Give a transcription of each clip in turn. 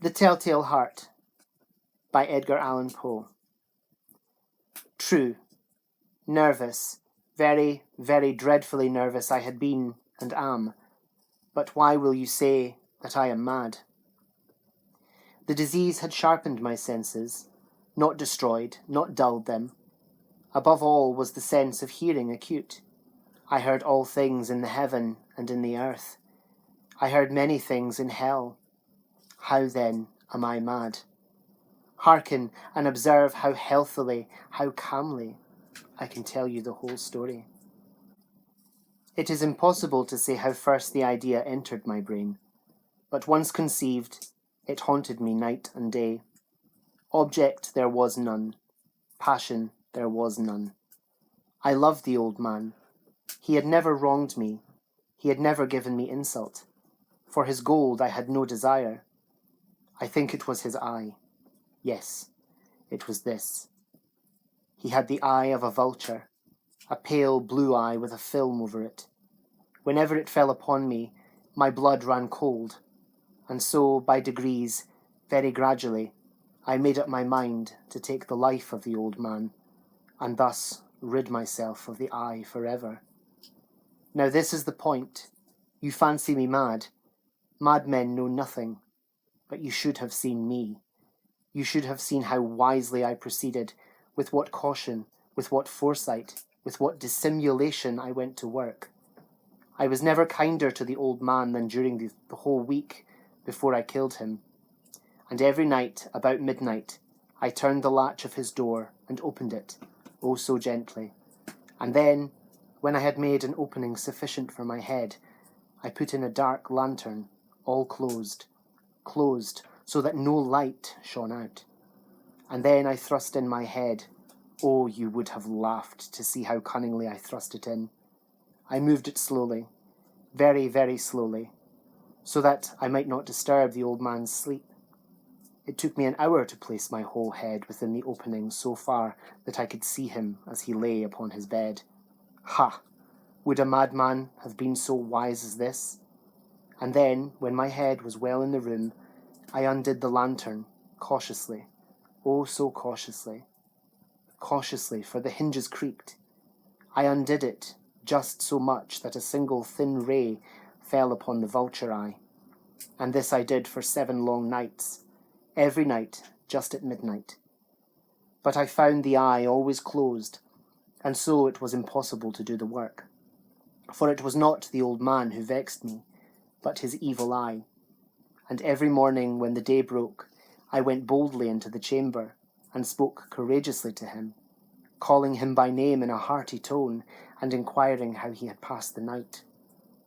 The Telltale Heart by Edgar Allan Poe. True, nervous, very, very dreadfully nervous I had been and am, but why will you say that I am mad? The disease had sharpened my senses, not destroyed, not dulled them. Above all was the sense of hearing acute. I heard all things in the heaven and in the earth. I heard many things in hell. How then am I mad? Hearken and observe how healthily, how calmly I can tell you the whole story. It is impossible to say how first the idea entered my brain, but once conceived, it haunted me night and day. Object there was none, passion there was none. I loved the old man. He had never wronged me. He had never given me insult. For his gold I had no desire. I think it was his eye. Yes, it was this. He had the eye of a vulture, a pale blue eye with a film over it. Whenever it fell upon me, my blood ran cold, and so, by degrees, very gradually, I made up my mind to take the life of the old man, and thus rid myself of the eye forever. Now this is the point. You fancy me mad. Madmen know nothing. But you should have seen me. You should have seen how wisely I proceeded, with what caution, with what foresight, with what dissimulation I went to work. I was never kinder to the old man than during the whole week before I killed him. And every night, about midnight, I turned the latch of his door and opened it, oh so gently. And then, when I had made an opening sufficient for my head, I put in a dark lantern, all closed, so that no light shone out. And then I thrust in my head. Oh, you would have laughed to see how cunningly I thrust it in. I moved it slowly, very, very slowly, so that I might not disturb the old man's sleep. It took me an hour to place my whole head within the opening so far that I could see him as he lay upon his bed. Ha! Would a madman have been so wise as this? And then, when my head was well in the room, I undid the lantern, cautiously, oh so cautiously. Cautiously, for the hinges creaked. I undid it just so much that a single thin ray fell upon the vulture eye. And this I did for 7 long nights, every night just at midnight. But I found the eye always closed, and so it was impossible to do the work. For it was not the old man who vexed me, but his evil eye. And every morning when the day broke, I went boldly into the chamber and spoke courageously to him, calling him by name in a hearty tone and inquiring how he had passed the night.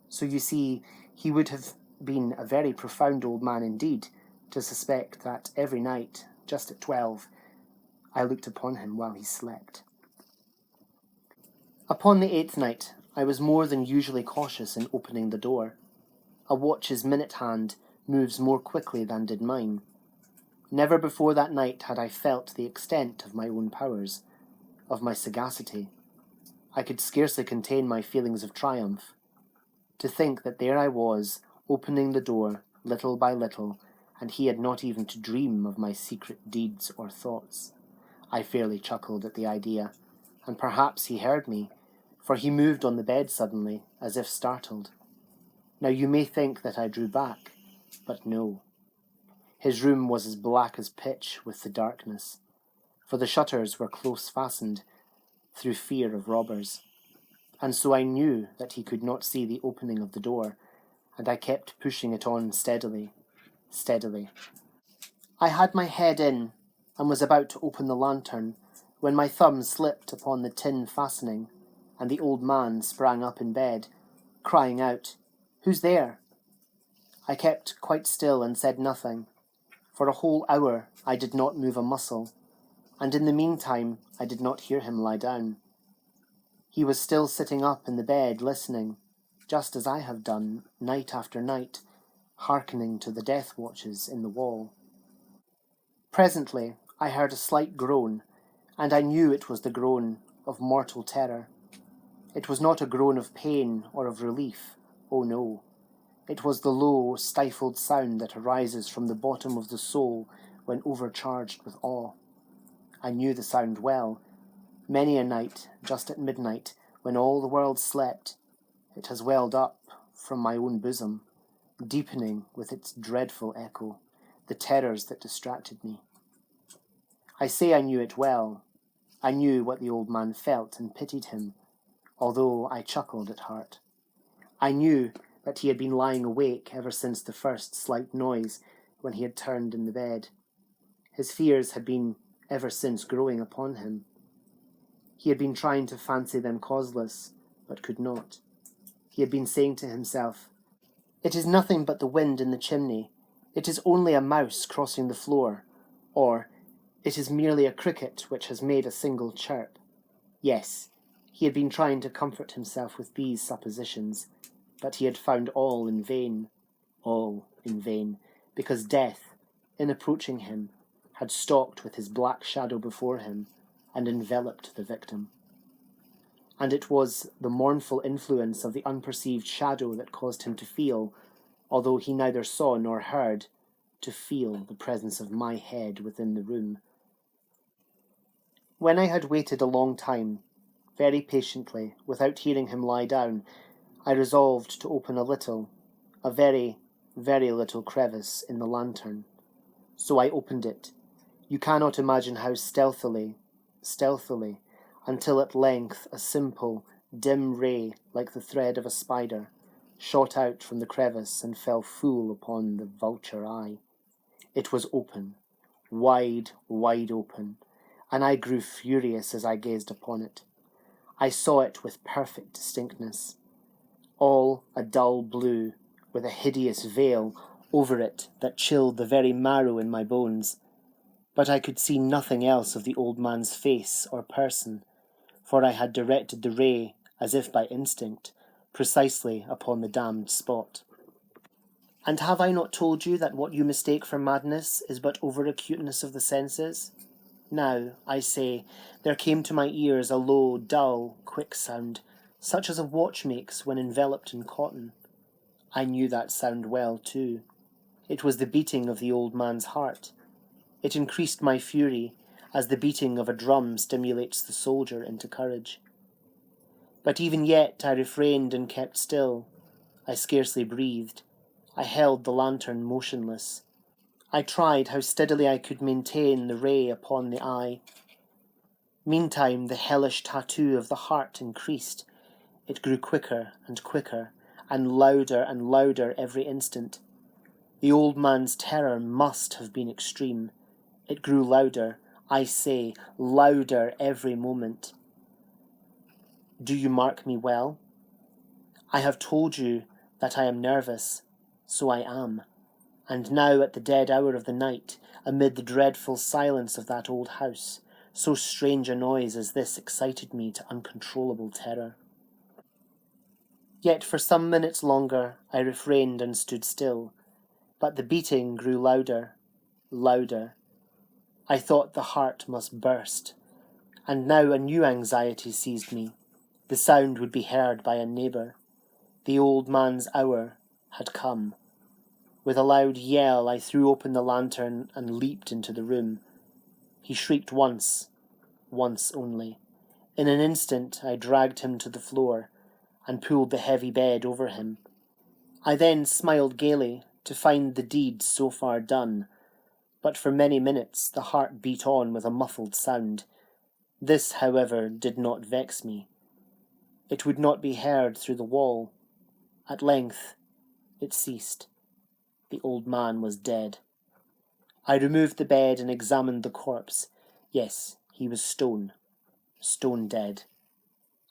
So you see, he would have been a very profound old man indeed to suspect that every night, just at 12, I looked upon him while he slept. Upon the 8th night, I was more than usually cautious in opening the door. A watch's minute hand moves more quickly than did mine. Never before that night had I felt the extent of my own powers, of my sagacity. I could scarcely contain my feelings of triumph. To think that there I was, opening the door, little by little, and he had not even to dream of my secret deeds or thoughts. I fairly chuckled at the idea, and perhaps he heard me, for he moved on the bed suddenly, as if startled. Now you may think that I drew back, but no. His room was as black as pitch with the darkness, for the shutters were close fastened through fear of robbers, and so I knew that he could not see the opening of the door, and I kept pushing it on steadily, steadily. I had my head in, and was about to open the lantern, when my thumb slipped upon the tin fastening, and the old man sprang up in bed, crying out, "Who's there?" I kept quite still and said nothing. For a whole hour I did not move a muscle, and in the meantime I did not hear him lie down. He was still sitting up in the bed listening, just as I have done night after night, hearkening to the death watches in the wall. Presently I heard a slight groan, and I knew it was the groan of mortal terror. It was not a groan of pain or of relief, oh no. It was the low, stifled sound that arises from the bottom of the soul when overcharged with awe. I knew the sound well. Many a night, just at midnight, when all the world slept, it has welled up from my own bosom, deepening with its dreadful echo the terrors that distracted me. I say I knew it well. I knew what the old man felt and pitied him, although I chuckled at heart. I knew that he had been lying awake ever since the first slight noise when he had turned in the bed. His fears had been ever since growing upon him. He had been trying to fancy them causeless, but could not. He had been saying to himself, "It is nothing but the wind in the chimney. It is only a mouse crossing the floor," or "It is merely a cricket which has made a single chirp." Yes, he had been trying to comfort himself with these suppositions, but he had found all in vain, because death, in approaching him, had stalked with his black shadow before him and enveloped the victim. And it was the mournful influence of the unperceived shadow that caused him to feel, although he neither saw nor heard, to feel the presence of my head within the room. When I had waited a long time, very patiently, without hearing him lie down, I resolved to open a very, very little crevice in the lantern. So I opened it. You cannot imagine how stealthily, until at length a simple, dim ray, like the thread of a spider, shot out from the crevice and fell full upon the vulture eye. It was open, wide, wide open, and I grew furious as I gazed upon it. I saw it with perfect distinctness, all a dull blue, with a hideous veil over it that chilled the very marrow in my bones. But I could see nothing else of the old man's face or person, for I had directed the ray, as if by instinct, precisely upon the damned spot. And have I not told you that what you mistake for madness is but over-acuteness of the senses? Now, I say, there came to my ears a low, dull, quick sound, such as a watch makes when enveloped in cotton. I knew that sound well, too. It was the beating of the old man's heart. It increased my fury, as the beating of a drum stimulates the soldier into courage. But even yet I refrained and kept still. I scarcely breathed. I held the lantern motionless. I tried how steadily I could maintain the ray upon the eye. Meantime the hellish tattoo of the heart increased. It grew quicker and louder every instant. The old man's terror must have been extreme. It grew louder, I say, louder every moment. Do you mark me well? I have told you that I am nervous, so I am. And now at the dead hour of the night, amid the dreadful silence of that old house, so strange a noise as this excited me to uncontrollable terror. Yet for some minutes longer I refrained and stood still, but the beating grew louder. I thought the heart must burst, and now a new anxiety seized me. The sound would be heard by a neighbour. The old man's hour had come. With a loud yell I threw open the lantern and leaped into the room. He shrieked once only. In an instant I dragged him to the floor and pulled the heavy bed over him. I then smiled gaily to find the deed so far done, but for many minutes the heart beat on with a muffled sound. This, however, did not vex me. It would not be heard through the wall. At length it ceased. The old man was dead. I removed the bed and examined the corpse. Yes, he was stone dead.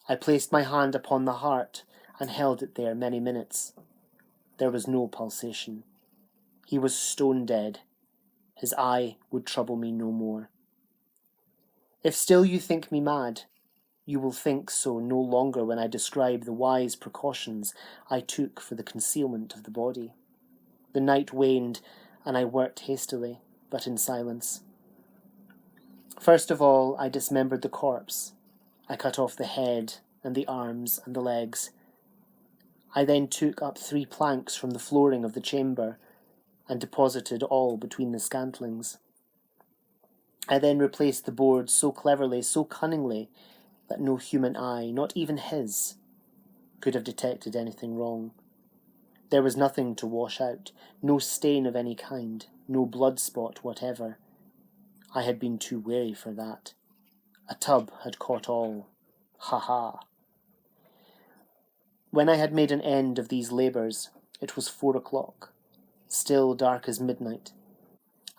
I placed my hand upon the heart and held it there many minutes. There was no pulsation. He was stone dead. His eye would trouble me no more. If still you think me mad, you will think so no longer when I describe the wise precautions I took for the concealment of the body. The night waned, and I worked hastily, but in silence. First of all, I dismembered the corpse. I cut off the head and the arms and the legs. I then took up 3 planks from the flooring of the chamber and deposited all between the scantlings. I then replaced the boards so cleverly, so cunningly, that no human eye, not even his, could have detected anything wrong. There was nothing to wash out, no stain of any kind, no blood spot whatever. I had been too wary for that. A tub had caught all. Ha ha. When I had made an end of these labours, it was 4 o'clock, still dark as midnight.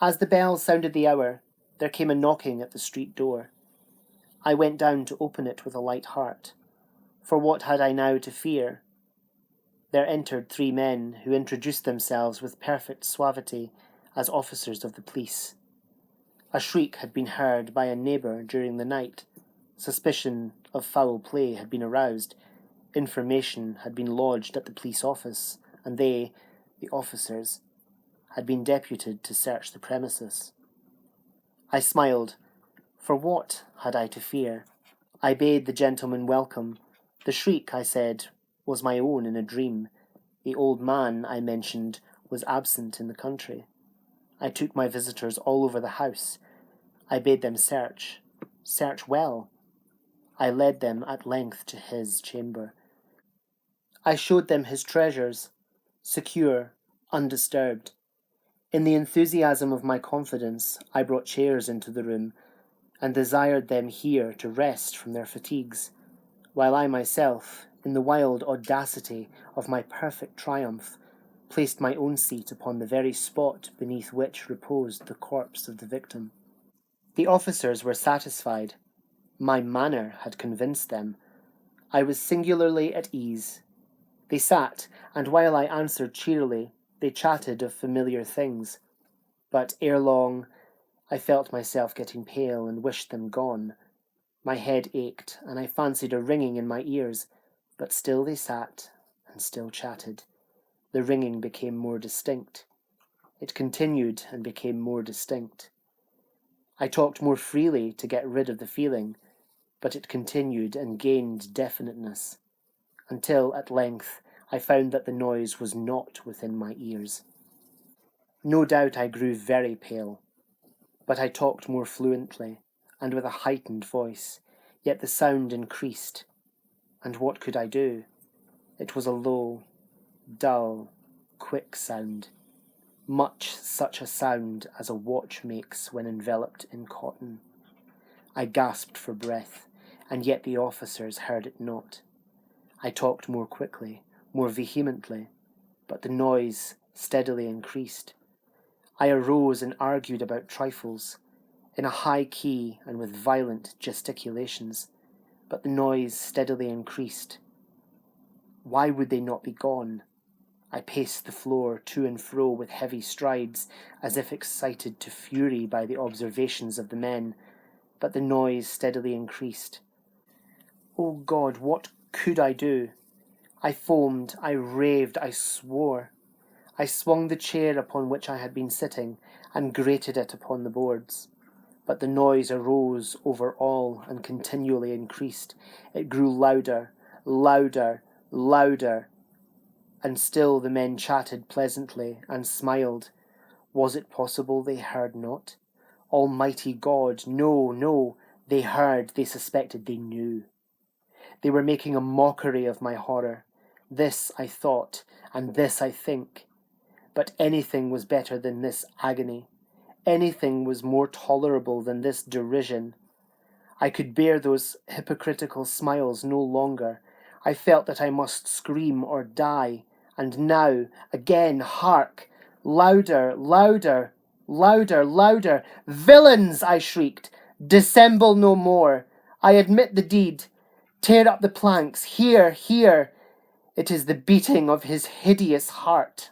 As the bell sounded the hour, there came a knocking at the street door. I went down to open it with a light heart, for what had I now to fear? There entered 3 men who introduced themselves with perfect suavity as officers of the police. A shriek had been heard by a neighbour during the night. Suspicion of foul play had been aroused. Information had been lodged at the police office, and they, the officers, had been deputed to search the premises. I smiled, for what had I to fear? I bade the gentleman welcome. The shriek, I said, was my own in a dream. The old man, I mentioned, was absent in the country. I took my visitors all over the house. I bade them search well. I led them at length to his chamber. I showed them his treasures, secure, undisturbed. In the enthusiasm of my confidence, I brought chairs into the room, and desired them here to rest from their fatigues, while I myself, in the wild audacity of my perfect triumph, placed my own seat upon the very spot beneath which reposed the corpse of the victim. The officers were satisfied. My manner had convinced them. I was singularly at ease. They sat, and while I answered cheerily, they chatted of familiar things. But ere long, I felt myself getting pale and wished them gone. My head ached, and I fancied a ringing in my ears, but still they sat, and still chatted. The ringing became more distinct. It continued and became more distinct. I talked more freely to get rid of the feeling, but it continued and gained definiteness, until at length I found that the noise was not within my ears. No doubt I grew very pale, but I talked more fluently, and with a heightened voice, yet the sound increased. And what could I do? It was a low, dull, quick sound, much such a sound as a watch makes when enveloped in cotton. I gasped for breath, and yet the officers heard it not. I talked more quickly, more vehemently, but the noise steadily increased. I arose and argued about trifles, in a high key and with violent gesticulations, but the noise steadily increased. Why would they not be gone? I paced the floor to and fro with heavy strides, as if excited to fury by the observations of the men, but the noise steadily increased. O God, what could I do? I foamed, I raved, I swore. I swung the chair upon which I had been sitting, and grated it upon the boards. But the noise arose over all and continually increased. It grew louder, louder, louder, and still the men chatted pleasantly and smiled. Was it possible they heard not? Almighty God, no, no, they heard, they suspected, they knew. They were making a mockery of my horror. This I thought, and this I think. But anything was better than this agony. Anything was more tolerable than this derision. I could bear those hypocritical smiles no longer. I felt that I must scream or die. And now, again, hark! Louder, louder, louder, louder! Villains! I shrieked. Dissemble no more. I admit the deed. Tear up the planks. Here, here. It is the beating of his hideous heart.